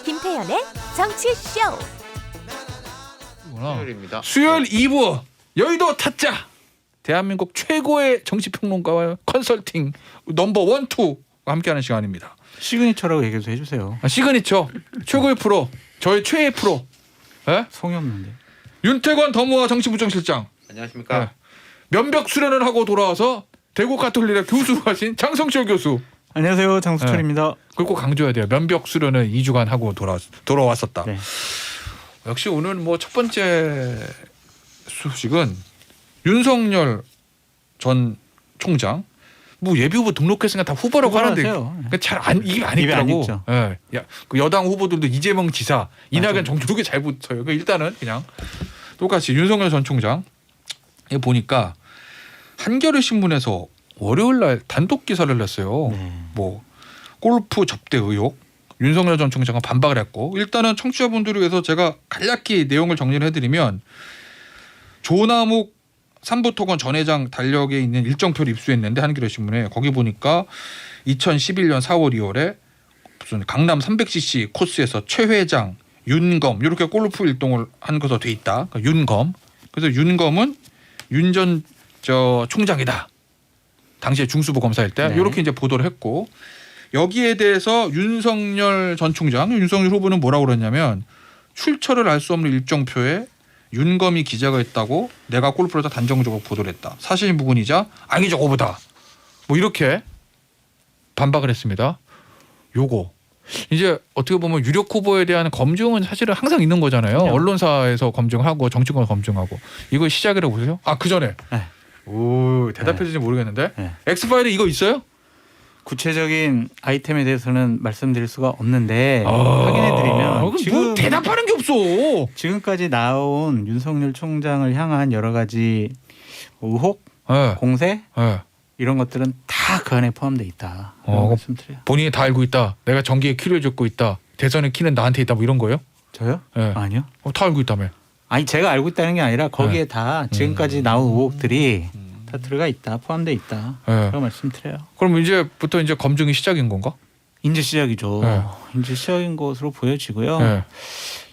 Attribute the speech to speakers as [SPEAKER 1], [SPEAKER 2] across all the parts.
[SPEAKER 1] 김태현의 정치쇼.
[SPEAKER 2] 수요일입니다.
[SPEAKER 3] 수요일 2부 여의도 타짜 대한민국 최고의 정치평론가와 컨설팅 넘버 1, 2와 함께하는 시간입니다.
[SPEAKER 4] 시그니처라고 얘기 좀 해주세요.
[SPEAKER 3] 시그니처 최고의 프로, 저의 최애 프로,
[SPEAKER 4] 성의 없는데.
[SPEAKER 3] 윤태권 더모아 정치부총실장.
[SPEAKER 2] 안녕하십니까.
[SPEAKER 3] 면벽 수련을 하고 돌아와서 대구 가톨릭대 교수로 하신 장성철 교수.
[SPEAKER 4] 안녕하세요, 장수철입니다.
[SPEAKER 3] 그걸 꼭 강조해야 돼요. 면벽 수련을 2주간 하고 돌아왔었다.
[SPEAKER 4] 네.
[SPEAKER 3] 역시 오늘 뭐 첫 번째 소식은 윤석열 전 총장 뭐 예비 후보 등록했으니까 다 후보라고 하는데 잘안
[SPEAKER 4] 입에 안
[SPEAKER 3] 있더라고.
[SPEAKER 4] 익죠.
[SPEAKER 3] 예. 야, 그 여당 후보들도 이재명 지사, 이낙연
[SPEAKER 4] 맞아요.
[SPEAKER 3] 정치 두개 잘 붙어요. 일단은 그냥 똑같이 윤석열 전 총장 보니까 한겨레 신문에서 월요일 날 단독 기사를 냈어요.
[SPEAKER 4] 네.
[SPEAKER 3] 뭐 골프 접대 의혹. 윤석열 전 총장은 반박을 했고, 일단은 청취자분들을 위해서 제가 간략히 내용을 정리를 해드리면, 조남욱 삼부토건 전 회장 달력에 있는 일정표를 입수했는데 한겨레 신문에 거기 보니까 2011년 4월 2월에 무슨 강남 300cc 코스에서 최 회장 윤검 이렇게 골프 일동을 한 것으로 돼 있다. 그러니까 윤검. 그래서 윤검은 윤 전 총장이다. 당시에 중수부 검사일 때
[SPEAKER 4] 네.
[SPEAKER 3] 이렇게 이제 보도를 했고, 여기에 대해서 윤석열 전 총장, 윤석열 후보는 뭐라고 그랬냐면, 출처를 알 수 없는 일정표에 윤검이 기자가 있다고 내가 골프를 다 단정적으로 보도를 했다. 사실 무근이자 아니죠 오보다. 뭐 이렇게 반박을 했습니다. 요거 이제 어떻게 보면 유력 후보에 대한 검증은 사실은 항상 있는 거잖아요.
[SPEAKER 4] 그럼요.
[SPEAKER 3] 언론사에서 검증하고 정치권 검증하고. 이거 시작이라고 보세요? 아, 그 전에.
[SPEAKER 4] 네.
[SPEAKER 3] 오, 대답해주지 모르겠는데.
[SPEAKER 4] 네.
[SPEAKER 3] 엑스파일에 이거 있어요?
[SPEAKER 4] 구체적인 아이템에 대해서는 말씀드릴 수가 없는데 확인해드리면
[SPEAKER 3] 지금 대답하는 게 없어.
[SPEAKER 4] 지금까지 나온 윤석열 총장을 향한 여러 가지 의혹,
[SPEAKER 3] 네.
[SPEAKER 4] 공세
[SPEAKER 3] 네.
[SPEAKER 4] 이런 것들은 다 그 안에 포함되어 있다. 말씀드려요.
[SPEAKER 3] 본인이 다 알고 있다. 내가 정기에 키를 줬고 있다. 대선의 키는 나한테 있다. 뭐 이런 거예요?
[SPEAKER 4] 저요?
[SPEAKER 3] 네.
[SPEAKER 4] 아니요.
[SPEAKER 3] 다 알고 있다며.
[SPEAKER 4] 아니 제가 알고 있다는 게 아니라 거기에 다 지금까지 나온 의혹들이 다 들어가 있다, 포함되어 있다.
[SPEAKER 3] 네.
[SPEAKER 4] 그런 말씀드려요.
[SPEAKER 3] 그럼 이제부터 이제 검증이 시작인 건가?
[SPEAKER 4] 이제 시작이죠.
[SPEAKER 3] 네.
[SPEAKER 4] 이제 시작인 것으로 보여지고요.
[SPEAKER 3] 네.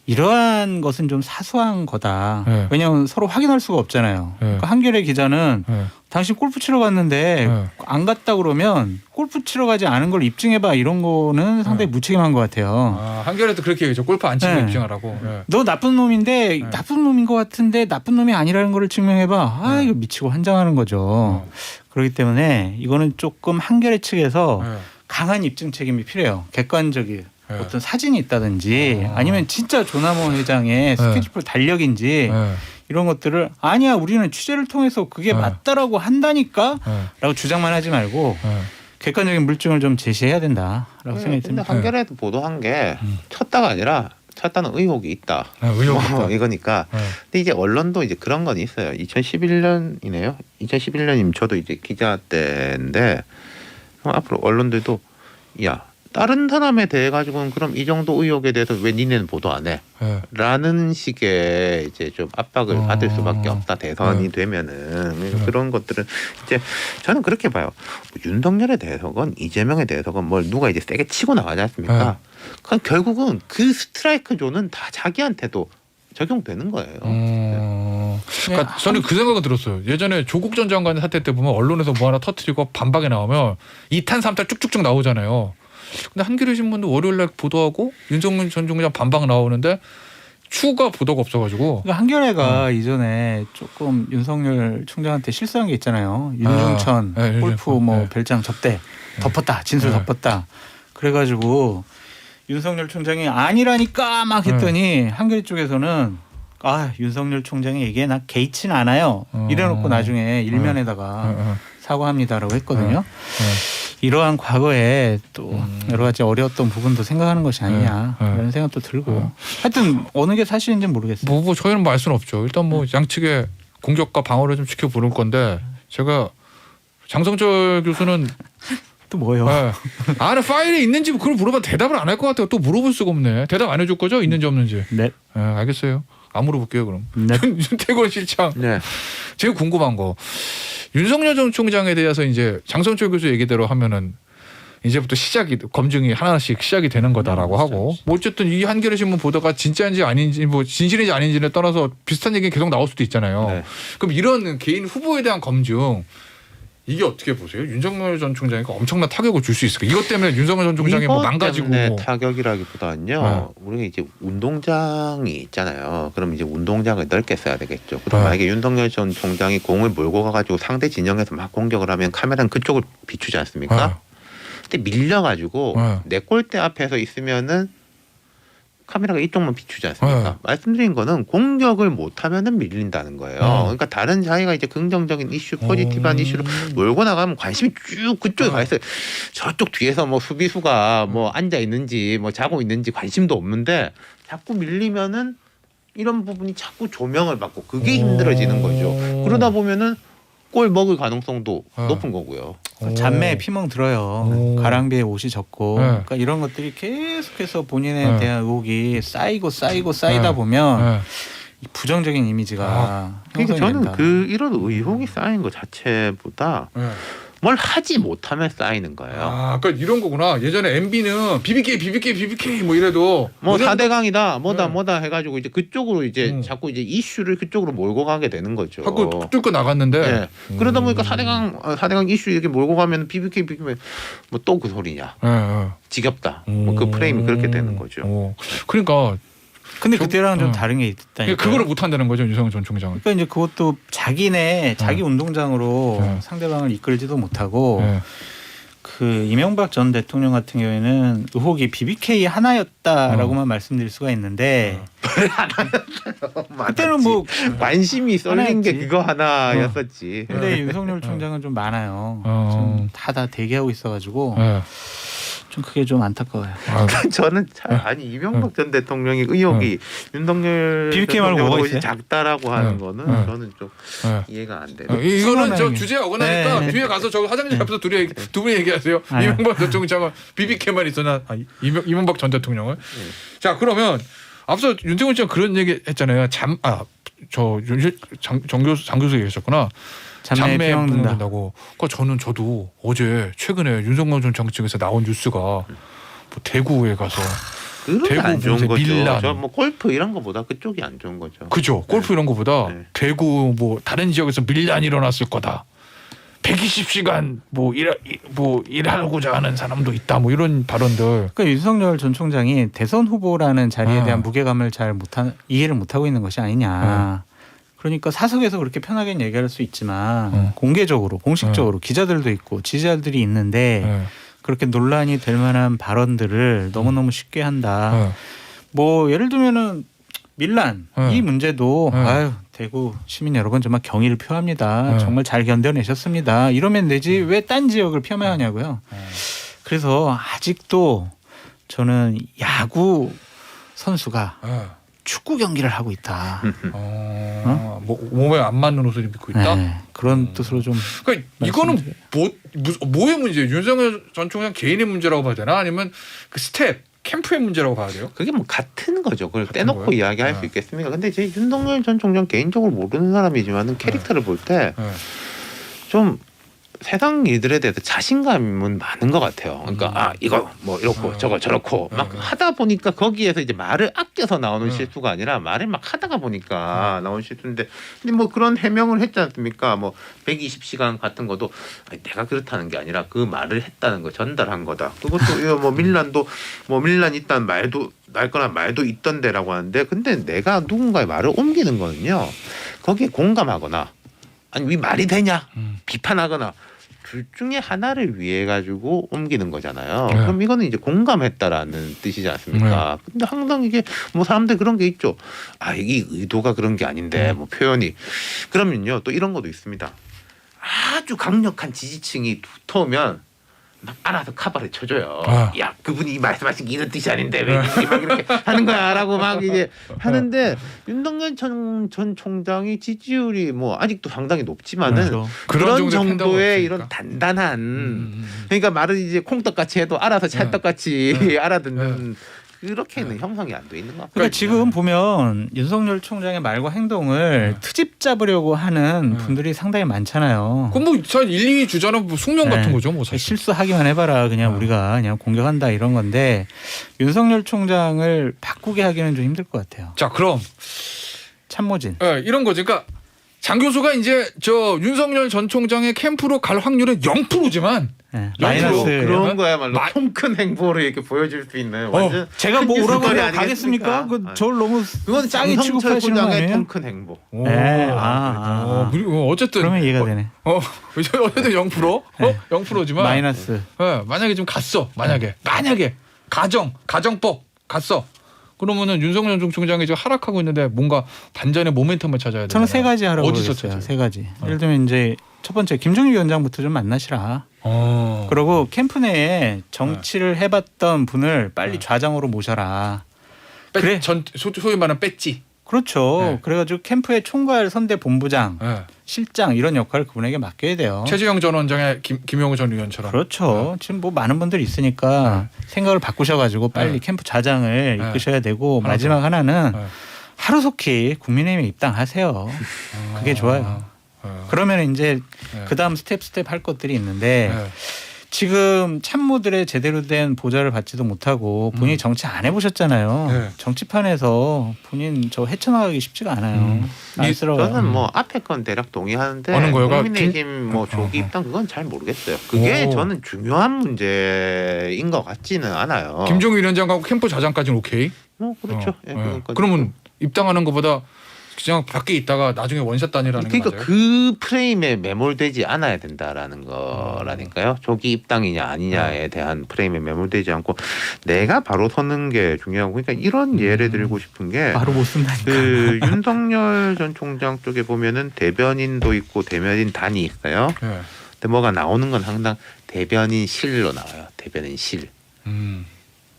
[SPEAKER 4] 이러한 것은 좀 사소한 거다.
[SPEAKER 3] 네.
[SPEAKER 4] 왜냐하면 서로 확인할 수가 없잖아요.
[SPEAKER 3] 네.
[SPEAKER 4] 그러니까 한겨레 기자는
[SPEAKER 3] 네.
[SPEAKER 4] 당신 골프 치러 갔는데
[SPEAKER 3] 네.
[SPEAKER 4] 안 갔다 그러면 골프 치러 가지 않은 걸 입증해봐 이런 거는 상당히 무책임한 것 같아요.
[SPEAKER 3] 아, 한겨레도 그렇게 얘기죠. 골프 안 치고
[SPEAKER 4] 네.
[SPEAKER 3] 입증하라고. 네.
[SPEAKER 4] 너 나쁜 놈인데
[SPEAKER 3] 네.
[SPEAKER 4] 나쁜 놈인 것 같은데 나쁜 놈이 아니라는 걸 증명해봐. 아
[SPEAKER 3] 네.
[SPEAKER 4] 이거 미치고 환장하는 거죠. 그렇기 때문에 이거는 조금 한겨레 측에서
[SPEAKER 3] 네.
[SPEAKER 4] 강한 입증 책임이 필요해요. 객관적인
[SPEAKER 3] 네.
[SPEAKER 4] 어떤 사진이 있다든지 아니면 진짜 조남원 회장의 스케줄표 달력인지
[SPEAKER 3] 네.
[SPEAKER 4] 이런 것들을 아니야 우리는 취재를 통해서 그게
[SPEAKER 3] 네.
[SPEAKER 4] 맞다라고 한다니까
[SPEAKER 3] 네.
[SPEAKER 4] 라고 주장만 하지 말고
[SPEAKER 3] 네.
[SPEAKER 4] 객관적인 물증을 좀 제시해야 된다라고 생각이
[SPEAKER 2] 근데
[SPEAKER 4] 듭니다.
[SPEAKER 2] 한겨레도 보도한 게 쳤다가 아니라 쳤다는 의혹이 있다.
[SPEAKER 3] 의혹이 있다.
[SPEAKER 2] 이거니까.
[SPEAKER 3] 네.
[SPEAKER 2] 근데 이제 언론도 이제 그런 건 있어요. 2011년이네요. 2011년이면 저도 이제 기자 때인데 앞으로 언론들도 야 다른 사람에 대해 가지고는 그럼 이 정도 의혹에 대해서 왜 니네는 보도 안 해?
[SPEAKER 3] 네.
[SPEAKER 2] 라는 식의 이제 좀 압박을 받을 수밖에 없다. 대선이 되면은 그런 것들은 이제 저는 그렇게 봐요. 윤석열에 대해서건 이재명에 대해서건 뭘 누가 이제 세게 치고 나가지 않습니까? 그럼 결국은 그 스트라이크 존은 다 자기한테도 적용되는 거예요.
[SPEAKER 3] 그러니까 저는 그 생각이 들었어요. 예전에 조국 전 장관 사태 때 보면 언론에서 뭐 하나 터뜨리고 반박에 나오면 2탄 3탄 쭉쭉쭉 나오잖아요. 근데 한겨레 신문도 월요일 날 보도하고 윤석열 전 총장 반박 나오는데 추가 보도가 없어가지고.
[SPEAKER 4] 그러니까 한겨레가 이전에 조금 윤석열 총장한테 실수한 게 있잖아요. 윤중천
[SPEAKER 3] 네,
[SPEAKER 4] 골프 뭐
[SPEAKER 3] 네.
[SPEAKER 4] 별장 접대 덮었다 진술
[SPEAKER 3] 네.
[SPEAKER 4] 덮었다. 그래가지고 윤석열 총장이 아니라니까 막 했더니 한겨레 쪽에서는 아 윤석열 총장이 얘기해 나 개의치는 않아요. 이래놓고 나중에 일면에다가 사과합니다라고 했거든요. 이러한 과거에 또 여러 가지 어려웠던 부분도 생각하는 것이 아니냐 그런 생각도 들고 하여튼 어느 게 사실인지는 모르겠어요.
[SPEAKER 3] 뭐 저희는 뭐 알 수는 없죠. 일단 뭐 양측의 공격과 방어를 좀 지켜보는 건데 제가 장성철 교수는
[SPEAKER 4] 또 뭐요?
[SPEAKER 3] 네. 나 파일에 있는지 그걸 물어봐 대답을 안 할 것 같아요. 또 물어볼 수가 없네. 대답 안 해줄 거죠? 있는지 없는지.
[SPEAKER 4] 네.
[SPEAKER 3] 알겠어요. 안 물어볼게요 그럼.
[SPEAKER 4] 네.
[SPEAKER 3] 윤태권 실장.
[SPEAKER 2] 네.
[SPEAKER 3] 제일 궁금한 거 윤석열 전 총장에 대해서 이제 장성철 교수 얘기대로 하면은 이제부터 시작이 검증이 하나씩 시작이 되는 거다라고 하고 뭐 어쨌든 이 한겨레 신문 보도가 진짜인지 아닌지 뭐 진실인지 아닌지를 떠나서 비슷한 얘기 계속 나올 수도 있잖아요.
[SPEAKER 2] 네.
[SPEAKER 3] 그럼 이런 개인 후보에 대한 검증 이게 어떻게 보세요? 윤석열 전 총장이 엄청난 타격을 줄 수 있을까? 이것 때문에 윤석열 전 총장이 뭐 망가지고
[SPEAKER 2] 뭐. 타격이라기보다는요. 우리가 이제 운동장이 있잖아요. 그럼 이제 운동장을 넓게 써야 되겠죠. 그럼 만약에 윤석열 전 총장이 공을 몰고 가가지고 상대 진영에서 막 공격을 하면 카메라는 그쪽을 비추지 않습니까? 근데 밀려가지고 내 골대 앞에서 있으면은 카메라가 이쪽만 비추지 않습니까? 말씀드린 거는 공격을 못하면은 밀린다는 거예요. 그러니까 다른 자기가 이제 긍정적인 이슈, 포지티브한 이슈로 몰고 나가면 관심이 쭉 그쪽에 가 있어요. 저쪽 뒤에서 뭐 수비수가 뭐 앉아 있는지 뭐 자고 있는지 관심도 없는데 자꾸 밀리면은 이런 부분이 자꾸 조명을 받고 그게 힘들어지는 거죠. 그러다 보면은 골 먹을 가능성도 높은 거고요.
[SPEAKER 4] 잔매에 피멍 들어요. 가랑비에 옷이 젖고 그러니까 이런 것들이 계속해서 본인에 대한 의혹이 쌓이다 보면 이 부정적인 이미지가
[SPEAKER 2] 그러니까
[SPEAKER 4] 형성이
[SPEAKER 2] 저는
[SPEAKER 4] 된다.
[SPEAKER 2] 이런 의혹이 쌓인 것 자체보다 뭘 하지 못하면 쌓이는 거예요.
[SPEAKER 3] 아, 그러니까 이런 거구나. 예전에 MB는 BBK 뭐 이래도
[SPEAKER 2] 뭐
[SPEAKER 3] 이런
[SPEAKER 2] 4대강이다 뭐다 해가지고 이제 그쪽으로 이제 자꾸 이제 이슈를 그쪽으로 몰고 가게 되는 거죠.
[SPEAKER 3] 자꾸 뚫고 나갔는데
[SPEAKER 2] 네. 그러다 보니까 4대강 이슈 이렇게 몰고 가면 BBK 뭐 또 그 소리냐. 지겹다. 뭐 그 프레임이 그렇게 되는 거죠.
[SPEAKER 3] 그러니까
[SPEAKER 4] 근데 그때랑은 좀 다른 게 있다니까.
[SPEAKER 3] 그거를 못 한다는 거죠, 윤석열 전 총장은.
[SPEAKER 4] 그러니까 이제 그것도 자기 운동장으로 상대방을 이끌지도 못하고 그 이명박 전 대통령 같은 경우에는 의혹이 BBK 하나였다라고만 말씀드릴 수가 있는데 그때는 뭐
[SPEAKER 2] 관심이 쏠린 게
[SPEAKER 4] 하나였지.
[SPEAKER 2] 그거 하나였었지.
[SPEAKER 4] 근데 윤석열 총장은 좀 많아요. 좀 다 대기하고 있어가지고 좀 그게 좀 안타까워요.
[SPEAKER 2] 저는 아니 이명박 전 대통령의 의혹이 윤석열
[SPEAKER 4] BBK 말고 뭐가 있어요?
[SPEAKER 2] 작다라고 하는 거는 저는 좀 이해가 안 돼요.
[SPEAKER 3] 이거는 저 주제에 어긋나니까 뒤에 가서 저 화장실 앞에서 두 분이 얘기하세요. 이명박 전 총장은 BBK만 있었나? 이명박 전 대통령은. 자, 그러면 앞서 윤석열 씨가 그런 얘기 했잖아요. 장 교수 얘기하셨구나. 잠매 묻는다고. 그러니까 저도 어제 최근에 윤석열 전 총장 측에서 나온 뉴스가 뭐 대구에 가서
[SPEAKER 2] 그런 게 안 좋은 거죠.
[SPEAKER 3] 밀란.
[SPEAKER 2] 저 뭐 골프 이런 거보다 그쪽이 안 좋은 거죠.
[SPEAKER 3] 그죠. 골프 이런 거보다
[SPEAKER 2] 네.
[SPEAKER 3] 대구 뭐 다른 지역에서 밀란이 일어났을 거다. 120시간 뭐 일하고자 하는 사람도 있다. 뭐 이런 발언들.
[SPEAKER 4] 그러니까 윤석열 전 총장이 대선 후보라는 자리에 대한 무게감을 잘 이해를 못하고 있는 것이 아니냐. 그러니까 사석에서 그렇게 편하게 얘기할 수 있지만 공개적으로 공식적으로 기자들도 있고 지지자들이 있는데 그렇게 논란이 될 만한 발언들을 너무너무 쉽게 한다. 뭐 예를 들면은 밀란 이 문제도 아유 대구 시민 여러분 정말 경의를 표합니다. 정말 잘 견뎌내셨습니다. 이러면 되지 왜 딴 지역을 폄하하냐고요. 그래서 아직도 저는 야구 선수가 축구 경기를 하고 있다.
[SPEAKER 3] 뭐 몸에 안 맞는 옷을 입고 있다.
[SPEAKER 4] 네, 그런 뜻으로 좀.
[SPEAKER 3] 그러니까 이거는 뭐의 문제예요? 윤석열 전 총장 개인의 문제라고 봐야 되나? 아니면 그 스텝 캠프의 문제라고 봐야 돼요?
[SPEAKER 2] 그게 뭐 같은 거죠. 그걸
[SPEAKER 3] 같은
[SPEAKER 2] 떼놓고
[SPEAKER 3] 거예요?
[SPEAKER 2] 이야기할 수 있겠습니까? 근데 제 윤석열 전 총장 개인적으로 모르는 사람이지만은 캐릭터를 볼 때 좀 세상 일들에 대해서 자신감은 많은 것 같아요. 그러니까 이거 뭐 이렇고 저거 저렇고 막 하다 보니까 거기에서 이제 말을 아껴서 나오는 실수가 아니라 말을 막 하다가 보니까 나온 실수인데 근데 뭐 그런 해명을 했지 않습니까? 뭐 120시간 같은 것도 내가 그렇다는 게 아니라 그 말을 했다는 거 전달한 거다. 그것도 뭐 밀란도 뭐 밀란 있다는 말도 날 거란 말도 있던데라고 하는데 근데 내가 누군가의 말을 옮기는 거는요. 거기에 공감하거나 아니 이 말이 되냐 비판하거나 둘 중에 하나를 위해 가지고 옮기는 거잖아요. 그럼 이거는 이제 공감했다라는 뜻이지 않습니까? 근데 항상 이게 뭐 사람들 그런 게 있죠. 아 이게 의도가 그런 게 아닌데 뭐 표현이 그러면요 또 이런 것도 있습니다. 아주 강력한 지지층이 붙어오면 막 알아서 카바를 쳐줘요. 야 그분이 말씀하신 게 이런 뜻이 아닌데 왜 막 이렇게 하는 거야라고 막 이제 하는데 윤석열 전 총장이 지지율이 뭐 아직도 상당히 높지만은 그런 정도의 이런 단단한 그러니까 말을 이제 콩떡같이 해도 알아서 찰떡같이 알아듣는 그렇게는 형성이 안 돼 있는 것 같아요.
[SPEAKER 4] 그러니까 지금 보면 윤석열 총장의 말과 행동을 트집 잡으려고 하는 분들이 상당히 많잖아요.
[SPEAKER 3] 그럼 뭐 1, 2위 주자는 뭐 숙명
[SPEAKER 4] 네.
[SPEAKER 3] 같은 거죠, 뭐 사실.
[SPEAKER 4] 실수하기만 해봐라. 그냥 우리가 그냥 공격한다 이런 건데 윤석열 총장을 바꾸게 하기는 좀 힘들 것 같아요.
[SPEAKER 3] 자, 그럼
[SPEAKER 4] 참모진.
[SPEAKER 3] 이런 거죠. 그러니까 장 교수가 이제 저 윤석열 전 총장의 캠프로 갈 확률은 0%지만
[SPEAKER 4] 네.
[SPEAKER 3] 마이너스.
[SPEAKER 4] 마이너스.
[SPEAKER 2] 그런 거야말로
[SPEAKER 3] 마-
[SPEAKER 2] 통 큰 행보를 이렇게 보여줄 수 있는 완전
[SPEAKER 4] 제가 뭐
[SPEAKER 2] 큰
[SPEAKER 4] 오라고
[SPEAKER 2] 뉴스거리
[SPEAKER 4] 하면 가겠습니까?
[SPEAKER 2] 아니겠습니까?
[SPEAKER 4] 저를 너무
[SPEAKER 2] 그건
[SPEAKER 4] 싸게
[SPEAKER 2] 장성철
[SPEAKER 4] 취급하시는 거
[SPEAKER 2] 부장의
[SPEAKER 4] 아니에요?
[SPEAKER 2] 통 큰 행보.
[SPEAKER 4] 네.
[SPEAKER 3] 어쨌든
[SPEAKER 4] 그러면 이해가 되네.
[SPEAKER 3] 어쨌든 0%?
[SPEAKER 4] 네.
[SPEAKER 3] 0%지만
[SPEAKER 4] 마이너스.
[SPEAKER 3] 만약에 좀 갔어. 만약에 가정법 갔어. 그러면은 윤석열 전 총장이 지금 하락하고 있는데 뭔가 반전의 모멘텀을 찾아야 돼.
[SPEAKER 4] 저는 세 가지 하라고
[SPEAKER 3] 어디서
[SPEAKER 4] 그랬어요.
[SPEAKER 3] 찾아요?
[SPEAKER 4] 세 가지. 예를 들면 이제 첫 번째 김종인 위원장부터 좀 만나시라. 그리고 캠프 내에 정치를 해봤던 분을 빨리 좌장으로 모셔라. 그래.
[SPEAKER 3] 소위 말하는 뺐지.
[SPEAKER 4] 그렇죠.
[SPEAKER 3] 네.
[SPEAKER 4] 그래가지고 캠프의 총괄 선대 본부장,
[SPEAKER 3] 네.
[SPEAKER 4] 실장 이런 역할을 그분에게 맡겨야 돼요.
[SPEAKER 3] 최재형 전 원장의 김용우 전 의원처럼.
[SPEAKER 4] 그렇죠. 지금 뭐 많은 분들이 있으니까 생각을 바꾸셔가지고 빨리
[SPEAKER 3] 네.
[SPEAKER 4] 캠프 좌장을
[SPEAKER 3] 네.
[SPEAKER 4] 이끄셔야 되고
[SPEAKER 3] 하나
[SPEAKER 4] 마지막 하나는
[SPEAKER 3] 네.
[SPEAKER 4] 하루속히 국민의힘에 입당하세요. 그게 좋아요. 그러면 이제
[SPEAKER 3] 네.
[SPEAKER 4] 그 다음 스텝 할 것들이 있는데
[SPEAKER 3] 네.
[SPEAKER 4] 지금 참모들의 제대로 된 보좌를 받지도 못하고 본인이 정치 안 해보셨잖아요.
[SPEAKER 3] 네.
[SPEAKER 4] 정치판에서 본인 저 헤쳐나가기 쉽지가 않아요. 안쓰러워요.
[SPEAKER 2] 저는 뭐 앞에 건 대략 동의하는데
[SPEAKER 3] 어느 거요가?
[SPEAKER 2] 국민의힘 뭐 조기 입당 그건 잘 모르겠어요. 그게
[SPEAKER 3] 오.
[SPEAKER 2] 저는 중요한 문제인 것 같지는 않아요.
[SPEAKER 3] 김종인 위원장하고 캠프 좌장까지는 오케이.
[SPEAKER 2] 그렇죠. 예, 그거까지.
[SPEAKER 3] 그러면 입당하는 것보다 그냥 밖에 있다가 나중에 원샷 단이라는 게
[SPEAKER 2] 그러니까
[SPEAKER 3] 맞아요.
[SPEAKER 2] 그 프레임에 매몰되지 않아야 된다라는 거라니까요. 조기 입당이냐 아니냐에 대한 프레임에 매몰되지 않고 내가 바로 서는 게 중요하고 그러니까 이런 예를 들고 싶은 게
[SPEAKER 4] 바로 못 쓴다니까.
[SPEAKER 2] 그 윤석열 전 총장 쪽에 보면은 대변인도 있고 대변인 단이 있어요.
[SPEAKER 3] 네.
[SPEAKER 2] 근데 뭐가 나오는 건 항상 대변인실로 나와요. 대변인실.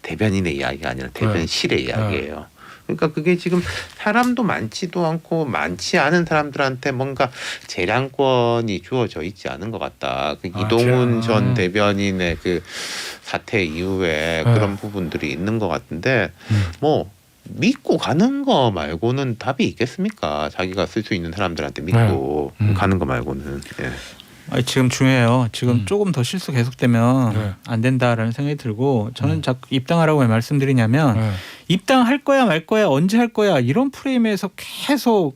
[SPEAKER 2] 대변인의 이야기가 아니라 대변실의 이야기예요. 그러니까 그게 지금 사람도 많지도 않고 많지 않은 사람들한테 뭔가 재량권이 주어져 있지 않은 것 같다. 그 이동훈 전 대변인의 그 사태 이후에 그런 부분들이 있는 것 같은데 뭐 믿고 가는 거 말고는 답이 있겠습니까? 자기가 쓸 수 있는 사람들한테 믿고 가는 거 말고는. 예.
[SPEAKER 4] 아니, 지금 중요해요. 지금 조금 더 실수 계속되면
[SPEAKER 3] 네.
[SPEAKER 4] 안 된다라는 생각이 들고 저는 자꾸 입당하라고 왜 말씀드리냐면
[SPEAKER 3] 네.
[SPEAKER 4] 입당할 거야 말 거야 언제 할 거야 이런 프레임에서 계속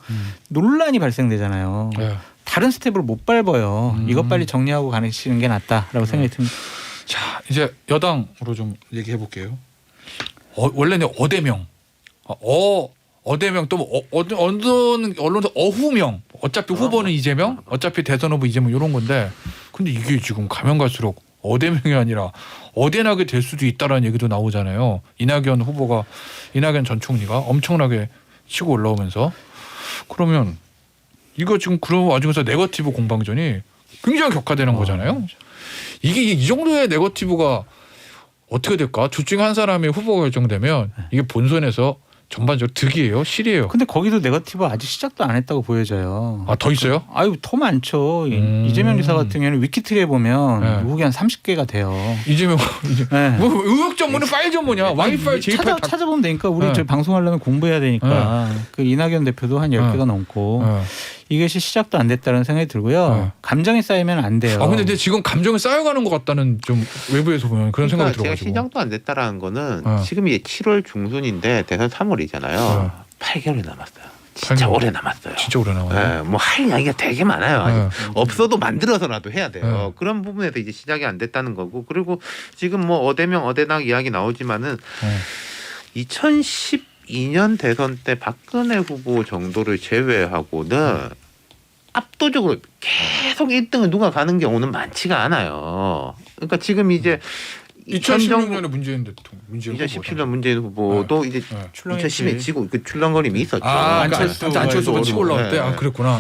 [SPEAKER 4] 논란이 발생되잖아요.
[SPEAKER 3] 네.
[SPEAKER 4] 다른 스텝을 못 밟아요. 이것 빨리 정리하고 가시는 게 낫다라고 생각이 듭니다.
[SPEAKER 3] 자, 이제 여당으로 좀 얘기해 볼게요. 원래는 어대명, 어대명 또 언론에서 어후명. 어차피 후보는 이재명, 어차피 대선 후보 이재명 이런 건데, 근데 이게 지금 가면 갈수록 어대명이 아니라 어대나게 될 수도 있다라는 얘기도 나오잖아요. 이낙연 전 총리가 엄청나게 치고 올라오면서 그러면 이거 지금 그런 와중에서 네거티브 공방전이 굉장히 격화되는 거잖아요. 이게 이 정도의 네거티브가 어떻게 될까? 둘 중에 한 사람이 후보가 결정되면 이게 본선에서 전반적으로 득이에요, 실이에요.
[SPEAKER 4] 근데 거기도 네거티브 아직 시작도 안 했다고 보여져요.
[SPEAKER 3] 아, 더 있어요?
[SPEAKER 4] 아유 더 많죠. 이재명 지사 같은 경우는 위키트리에 보면
[SPEAKER 3] 네.
[SPEAKER 4] 누구기 한 30개가 돼요.
[SPEAKER 3] 이재명
[SPEAKER 4] 네.
[SPEAKER 3] 뭐 의혹 전문은 파일 전문이야. 와이파이 J8
[SPEAKER 4] 찾아보면 되니까 우리
[SPEAKER 3] 네.
[SPEAKER 4] 저 방송하려면 공부해야 되니까 그 이낙연 대표도 한 10개가 넘고 이것이 시작도 안 됐다는 생각이 들고요. 감정이 쌓이면 안 돼요.
[SPEAKER 3] 근데 지금 감정이 쌓여가는 것 같다는 좀 외부에서 보면 그런 생각이
[SPEAKER 2] 제가
[SPEAKER 3] 들어가지고.
[SPEAKER 2] 시작도 안 됐다라는 거는 지금 이제 7월 중순인데 대선 3월이잖아요. 8개월이 남았어요. 진짜
[SPEAKER 3] 8개월.
[SPEAKER 2] 오래 남았어요.
[SPEAKER 3] 진짜 오래 나와요.
[SPEAKER 2] 뭐 할 이야기가 되게 많아요. 아직. 없어도 만들어서라도 해야 돼요. 그런 부분에서 이제 시작이 안 됐다는 거고 그리고 지금 뭐 어대명 어대낙 이야기 나오지만은 2012년 대선 때 박근혜 후보 정도를 제외하고는 압도적으로 계속 1등을 누가 가는 경우는 많지가 않아요. 그러니까 지금 이제
[SPEAKER 3] 2016년에 문재인 대통령,
[SPEAKER 2] 2017년 문재인 후보도 이제
[SPEAKER 4] 출렁했지.
[SPEAKER 2] 2010에 지고 그 출렁거림이 있었죠.
[SPEAKER 3] 안철수가 치고 올라올 때.
[SPEAKER 2] 네.
[SPEAKER 3] 그랬구나.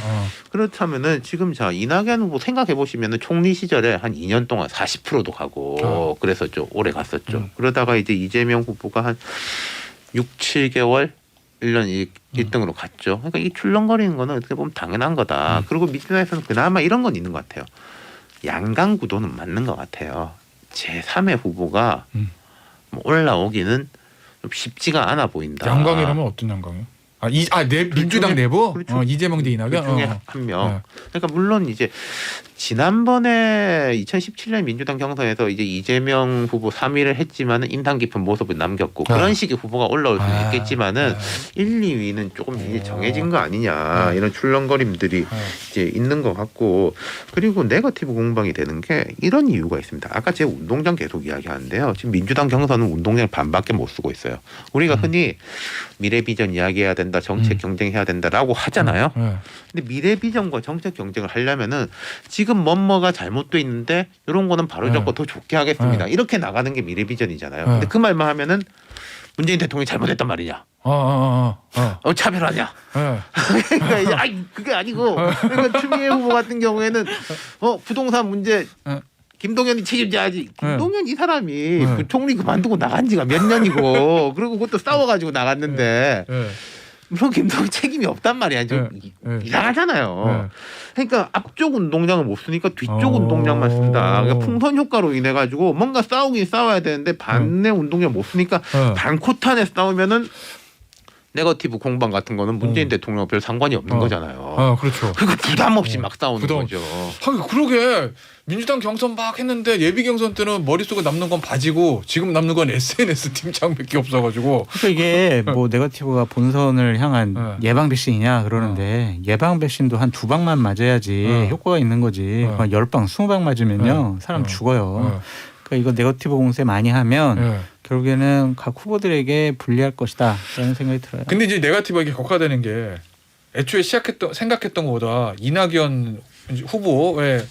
[SPEAKER 2] 그렇다면은 지금 자 이낙연 후보 생각해 보시면은 총리 시절에 한 2년 동안 40%도 가고 그랬었죠. 오래 갔었죠. 그러다가 이제 이재명 후보가 한 6, 7개월 1년 1등으로 갔죠. 그러니까 이 출렁거리는 거는 어떻게 보면 당연한 거다. 그리고 민주당에서는 그나마 이런 건 있는 것 같아요. 양강 구도는 맞는 것 같아요. 제3의 후보가 뭐 올라오기는 좀 쉽지가 않아 보인다.
[SPEAKER 3] 양강이라면 어떤 양강이요? 민주당
[SPEAKER 2] 중에-
[SPEAKER 3] 내부
[SPEAKER 2] 그렇죠.
[SPEAKER 3] 이재명 대 이낙연
[SPEAKER 2] 그 중에 한 명.
[SPEAKER 3] 네.
[SPEAKER 2] 그러니까 물론 이제 지난번에 2017년 민주당 경선에서 이제 이재명 후보 3위를 했지만은 인상 깊은 모습을 남겼고 그런 식의 후보가 올라올 수는 있겠지만은 1, 2위는 조금 이제 정해진 거 아니냐 이런 출렁거림들이 이제 있는 것 같고 그리고 네거티브 공방이 되는 게 이런 이유가 있습니다. 아까 제가 운동장 계속 이야기하는데요. 지금 민주당 경선은 운동장 반밖에 못 쓰고 있어요. 우리가 흔히 미래 비전 이야기해야 된다, 정책 경쟁해야 된다라고 하잖아요. 근데 미래 비전과 정책 경쟁을 하려면은 지금 뭐가 잘못돼 있는데 이런 거는 바로 잡고 더 좋게 하겠습니다. 이렇게 나가는 게 미래 비전이잖아요. 근데 그 말만 하면은 문재인 대통령이 잘못했단 말이냐? 차별하냐? 그러니까 이제 그게 아니고 그러니까 추미애 후보 같은 경우에는 부동산 문제 김동연이 책임져야지. 김동연 이 사람이 부총리 그만두고 나간 지가 몇 년이고 그리고 그것도 싸워가지고 나갔는데 물론 김동연 책임이 없단 말이야. 좀 이상하잖아요. 그러니까 앞쪽 운동장을 못 쓰니까 뒤쪽 운동장만 쓴다. 그러니까 풍선 효과로 인해 가지고 뭔가 싸우긴 싸워야 되는데 반대 운동장 못 쓰니까 반코탄에 싸우면은 네거티브 공방 같은 거는 문재인 대통령 별 상관이 없는 거잖아요.
[SPEAKER 3] 그렇죠.
[SPEAKER 2] 그러니까 부담 없이 막 싸우는 거죠.
[SPEAKER 3] 그러게 민주당 경선 막 했는데 예비 경선 때는 머릿속에 남는 건 바지고 지금 남는 건 SNS 팀장밖에 없어가지고.
[SPEAKER 4] 그러니까 이게 뭐 네거티브가 본선을 향한 예방 백신이냐 그러는데 예방 백신도 한 2방만 맞아야지 효과가 있는 거지. 10방, 20방 맞으면요 사람 죽어요. 그러니까 이거 네거티브 공세 많이 하면 결국에는 각 후보들에게 불리할 것이다라는 생각이 들어요.
[SPEAKER 3] 근데 이제 네거티브하게 격화되는 게 애초에 생각했던 것보다 이낙연 후보의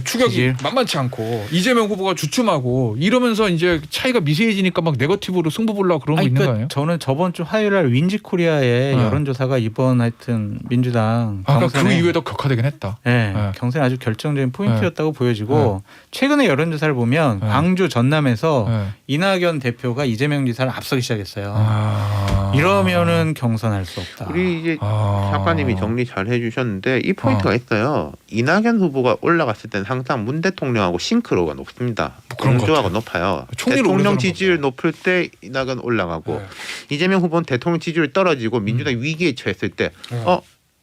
[SPEAKER 3] 추격이
[SPEAKER 4] 지지율?
[SPEAKER 3] 만만치 않고 이재명 후보가 주춤하고 이러면서 이제 차이가 미세해지니까 막 네거티브로 승부 보려고 그런 거 있는 거 아니에요?
[SPEAKER 4] 저는 저번 주 화요일 날 윈지코리아의 여론조사가 이번 하여튼 민주당 경선에
[SPEAKER 3] 그 이후에 더 격화되긴 했다.
[SPEAKER 4] 경선에 아주 결정적인 포인트였다고 보여지고 최근에 여론조사를 보면 광주 전남에서 이낙연 대표가 이재명 지사를 앞서기 시작했어요. 이러면은 경선할 수 없다.
[SPEAKER 2] 우리 이제 작가님이 정리 잘 해주셨는데 이 포인트가 있어요. 이낙연 후보가 올라갔을 때는 항상 문 대통령하고 싱크로가 높습니다. 공조하고 높아요. 대통령 지지율 높을 때 이낙연 올라가고 이재명 후보는 대통령 지지율 떨어지고 민주당이 위기에 처했을 때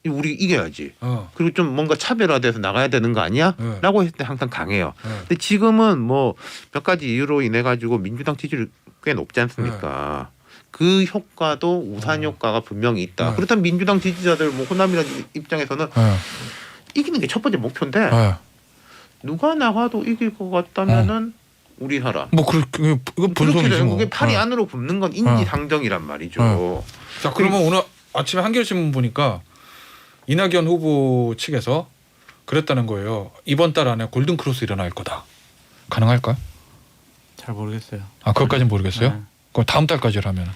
[SPEAKER 2] 우리 이겨야지. 그리고 좀 뭔가 차별화돼서 나가야 되는 거 아니야? 라고 했을 때 항상 강해요. 근데 지금은 뭐 몇 가지 이유로 인해 가지고 민주당 지지율 꽤 높지 않습니까? 그 효과도 우산 효과가 분명히 있다. 그렇다면 민주당 지지자들 뭐 호남이라는 입장에서는 이기는 게 첫 번째 목표인데 누가 나가도 이길 것 같다면은 우리 하라.
[SPEAKER 3] 뭐 이건 본성이지 뭐.
[SPEAKER 2] 그게 팔이 안으로 굽는 건 인지상정이란 말이죠.
[SPEAKER 3] 자 그러면 오늘 아침에 한겨레신문 보니까 이낙연 후보 측에서 그랬다는 거예요. 이번 달 안에 골든 크로스 일어날 거다. 가능할까요?
[SPEAKER 4] 잘 모르겠어요.
[SPEAKER 3] 그것까지는 모르겠어요. 그럼 다음 달까지라면.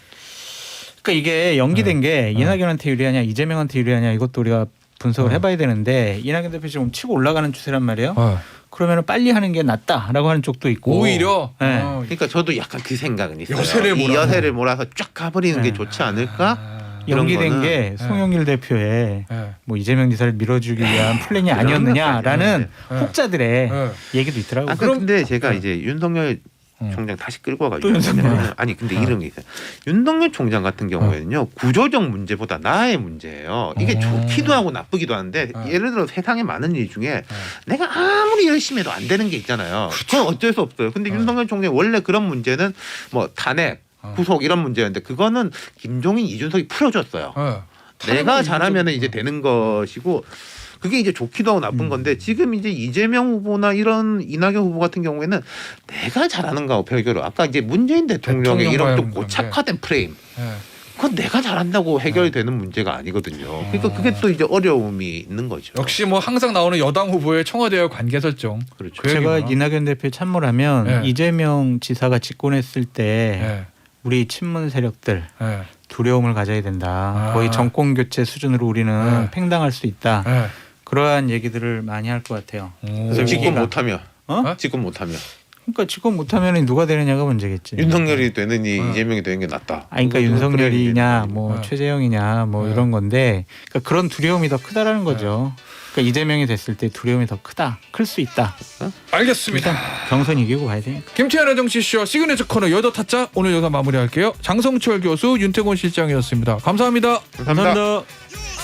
[SPEAKER 4] 그러니까 이게 연기된 게 이낙연한테 유리하냐 이재명한테 유리하냐 이것도 우리가 분석을 해봐야 되는데 이낙연 대표 지금 치고 올라가는 추세란 말이에요. 그러면은 빨리 하는 게 낫다라고 하는 쪽도 있고
[SPEAKER 3] 오히려
[SPEAKER 2] 그러니까 저도 약간 그 생각은 있어요.
[SPEAKER 3] 여세를
[SPEAKER 2] 여세를 몰아서 쫙 가버리는 게 좋지 않을까?
[SPEAKER 4] 연기된 게 송영길 대표의 뭐 이재명 지사를 밀어주기 위한 플랜이 아니었느냐라는 혹자들의 얘기도 있더라고요.
[SPEAKER 2] 근데 제가 이제 윤석열 총장 다시 끌고 와가지고 아니 근데 이런 게 있어요. 윤석열 총장 같은 경우에는요 구조적 문제보다 나의 문제예요. 이게 좋기도 하고 나쁘기도 하는데 예를 들어 세상에 많은 일 중에 내가 아무리 열심히 해도 안 되는 게 있잖아요. 그건 어쩔 수 없어요. 근데 윤석열 총장 원래 그런 문제는 뭐 탄핵, 구속 이런 문제였는데 그거는 김종인, 이준석이 풀어줬어요. 내가 잘하면 이제 되는 것이고. 그게 이제 좋기도 하고 나쁜 건데 지금 이제 이재명 후보나 이런 이낙연 후보 같은 경우에는 내가 잘하는가 별개로 아까 이제 문재인 대통령의 이런 좀 고착화된 프레임 그건 내가 잘한다고 해결되는 문제가 아니거든요. 그러니까 그게 또 이제 어려움이 있는 거죠.
[SPEAKER 3] 역시 뭐 항상 나오는 여당 후보의 청와대와 관계 설정.
[SPEAKER 2] 그렇죠.
[SPEAKER 4] 제가 이낙연 대표에 참모라면 이재명 지사가 집권했을 때 우리 친문 세력들 두려움을 가져야 된다. 거의 정권 교체 수준으로 우리는 팽당할 수 있다. 그러한 얘기들을 많이 할 것 같아요.
[SPEAKER 2] 그래서 집권 못하면 집권 못하면
[SPEAKER 4] 그러니까 집권 못하면 누가 되느냐가 문제겠지.
[SPEAKER 2] 윤석열이 되느니 이재명이 되는 게 낫다.
[SPEAKER 4] 그러니까 윤석열이냐 뭐 최재형이냐 뭐 이런 건데 그러니까 그런 두려움이 더 크다라는 거죠. 그러니까 이재명이 됐을 때 두려움이 더 클 수 있다.
[SPEAKER 3] 알겠습니다.
[SPEAKER 4] 일단 경선 이기고 가야 되니까.
[SPEAKER 3] 김태현의 정치쇼 시그니처 코너 여덟 타짜 오늘 여기서 마무리할게요. 장성철 교수, 윤태곤 실장이었습니다. 감사합니다.
[SPEAKER 2] 감사합니다.
[SPEAKER 4] 감사합니다.